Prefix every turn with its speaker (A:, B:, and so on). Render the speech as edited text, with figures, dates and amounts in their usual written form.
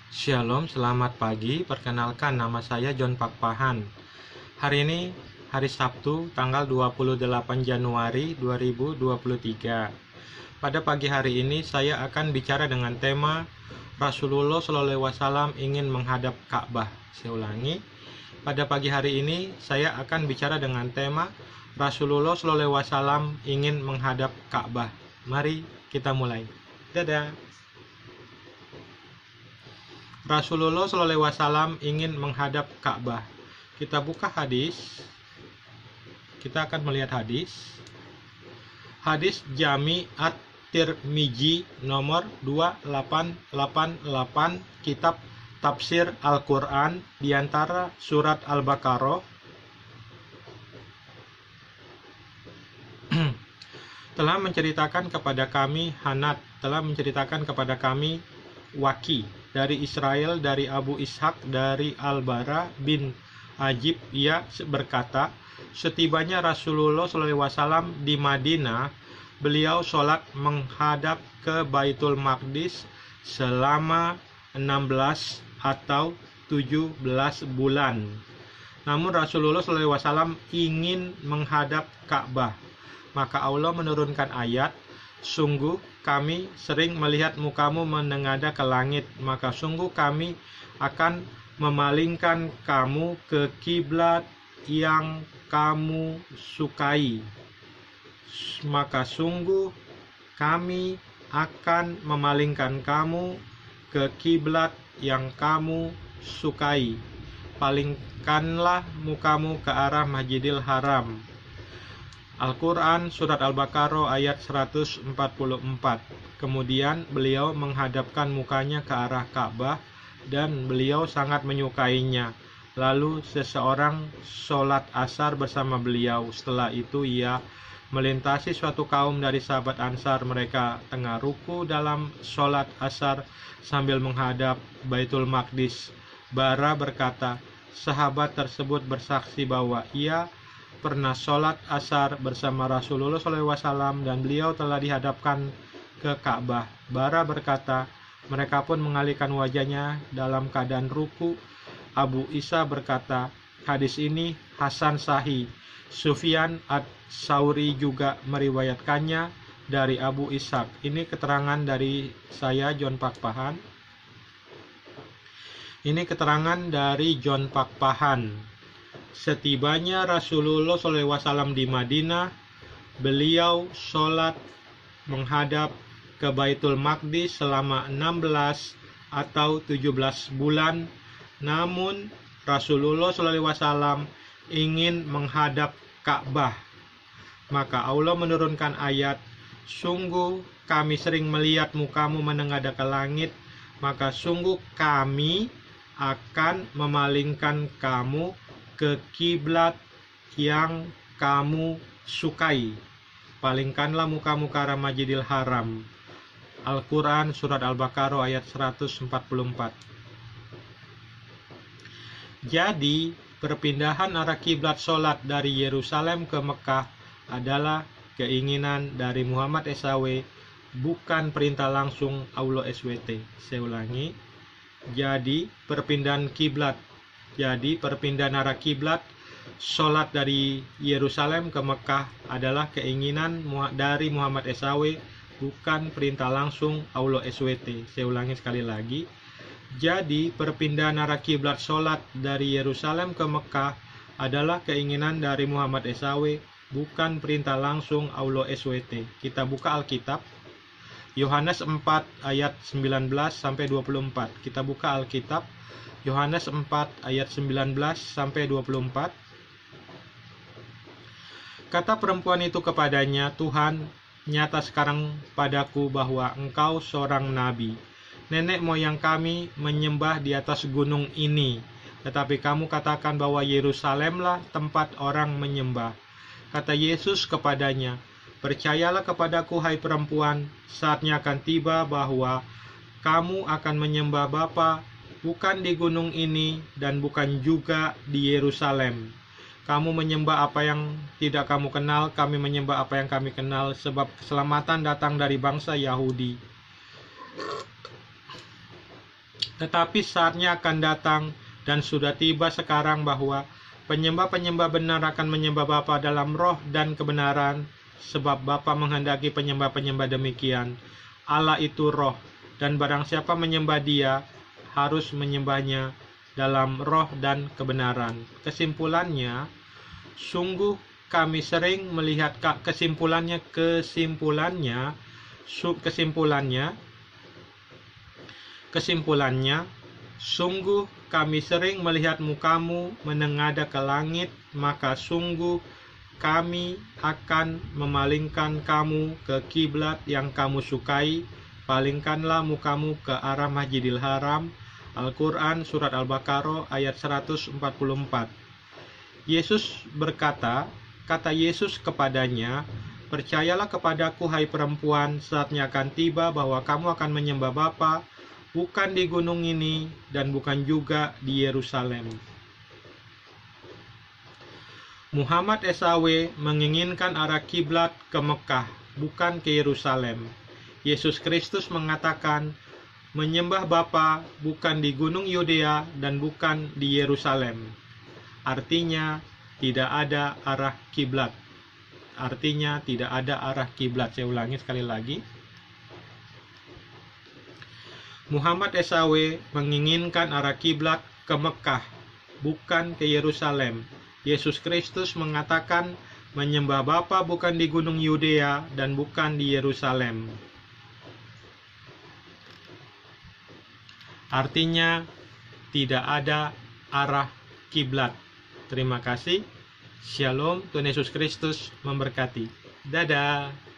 A: Shalom, selamat pagi. Perkenalkan, nama saya John Pakpahan. Hari ini hari Sabtu, tanggal 28 Januari 2023. Pada pagi hari ini saya akan bicara dengan tema Rasulullah SAW ingin menghadap Ka'bah. Saya ulangi. Pada pagi hari ini saya akan bicara dengan tema Rasulullah SAW ingin menghadap Ka'bah. Mari kita mulai. Dadah. Rasulullah SAW ingin menghadap Ka'bah. Kita buka hadis. Kita akan melihat hadis. Hadis Jami At-Tirmizi nomor 2888, kitab Tafsir Al-Quran, diantara surat Al-Baqarah. Telah menceritakan kepada kami Hanad, telah menceritakan kepada kami Waki dari Israel, dari Abu Ishaq, dari Al-Bara bin Ajib. Ia berkata, setibanya Rasulullah SAW di Madinah, beliau sholat menghadap ke Baitul Maqdis selama 16 atau 17 bulan. Namun Rasulullah SAW ingin menghadap Ka'bah. Maka Allah menurunkan ayat, sungguh kami sering melihat mukamu menengadah ke langit, maka sungguh kami akan memalingkan kamu ke kiblat yang kamu sukai. Maka sungguh kami akan memalingkan kamu ke kiblat yang kamu sukai. Palingkanlah mukamu ke arah Masjidil Haram. Al-Quran Surat Al-Baqarah ayat 144. Kemudian beliau menghadapkan mukanya ke arah Ka'bah dan beliau sangat menyukainya. Lalu seseorang sholat asar bersama beliau. Setelah itu ia melintasi suatu kaum dari sahabat Ansar. Mereka tengah ruku dalam sholat asar sambil menghadap Baitul Maqdis. Bara berkata, sahabat tersebut bersaksi bahwa ia pernah sholat asar bersama Rasulullah SAW dan beliau telah dihadapkan ke Ka'bah. Bara berkata, mereka pun mengalihkan wajahnya dalam keadaan ruku. Abu Isa berkata, hadis ini Hasan Sahih. Sufyan Ats-Tsauri juga meriwayatkannya dari Abu Ishaq. Ini keterangan dari saya, John Pakpahan. Ini keterangan dari John Pakpahan. Setibanya Rasulullah SAW di Madinah, beliau sholat menghadap ke Baitul Maqdis selama 16 atau 17 bulan. Namun Rasulullah SAW ingin menghadap Ka'bah. Maka Allah menurunkan ayat, sungguh kami sering melihat mukamu menengadah ke langit, maka sungguh kami akan memalingkan kamu ke kiblat yang kamu sukai. Palingkanlah mukamu ke arah Masjidil Haram. Al-Quran Surat Al-Baqarah ayat 144. Jadi perpindahan arah kiblat sholat dari Yerusalem ke Mekah adalah keinginan dari Muhammad SAW, bukan perintah langsung Allah SWT. Saya ulangi. Jadi perpindahan arah kiblat sholat dari Yerusalem ke Mekah adalah keinginan dari Muhammad SAW, bukan perintah langsung Allah SWT. Saya ulangi sekali lagi. Jadi perpindahan arah kiblat sholat dari Yerusalem ke Mekah adalah keinginan dari Muhammad SAW, bukan perintah langsung Allah SWT. Kita buka Alkitab Yohanes 4 ayat 19 sampai 24. Kita buka Alkitab Yohanes 4 ayat 19 sampai 24. Kata perempuan itu kepadanya, Tuhan, nyata sekarang padaku bahwa engkau seorang nabi. Nenek moyang kami menyembah di atas gunung ini, tetapi kamu katakan bahwa Yerusalemlah tempat orang menyembah. Kata Yesus kepadanya, percayalah kepadaku hai perempuan, saatnya akan tiba bahwa kamu akan menyembah Bapa bukan di gunung ini dan bukan juga di Yerusalem. Kamu menyembah apa yang tidak kamu kenal, kami menyembah apa yang kami kenal, sebab keselamatan datang dari bangsa Yahudi. Tetapi saatnya akan datang dan sudah tiba sekarang bahwa penyembah-penyembah benar akan menyembah Bapa dalam roh dan kebenaran, sebab Bapa menghendaki penyembah-penyembah demikian. Allah itu roh, dan barang siapa menyembah Dia harus menyembahnya dalam roh dan kebenaran. Kesimpulannya, sungguh kami sering melihat kesimpulannya, sungguh kami sering melihat mukamu menengadah ke langit, maka sungguh kami akan memalingkan kamu ke kiblat yang kamu sukai. Palingkanlah mukamu ke arah Masjidil Haram. Al-Quran Surat Al-Baqarah ayat 144. Yesus berkata, kata Yesus kepadanya, percayalah kepadaku hai perempuan, saatnya akan tiba bahwa kamu akan menyembah Bapa, bukan di gunung ini dan bukan juga di Yerusalem. Muhammad SAW menginginkan arah kiblat ke Mekah, bukan ke Yerusalem. Yesus Kristus mengatakan, menyembah Bapa bukan di gunung Yudea dan bukan di Yerusalem. Artinya tidak ada arah kiblat. Saya ulangi sekali lagi. Muhammad SAW menginginkan arah kiblat ke Mekah, bukan ke Yerusalem. Yesus Kristus mengatakan menyembah Bapa bukan di gunung Yudea dan bukan di Yerusalem. Artinya tidak ada arah kiblat. Terima kasih. Shalom, Tuhan Yesus Kristus memberkati. Dadah.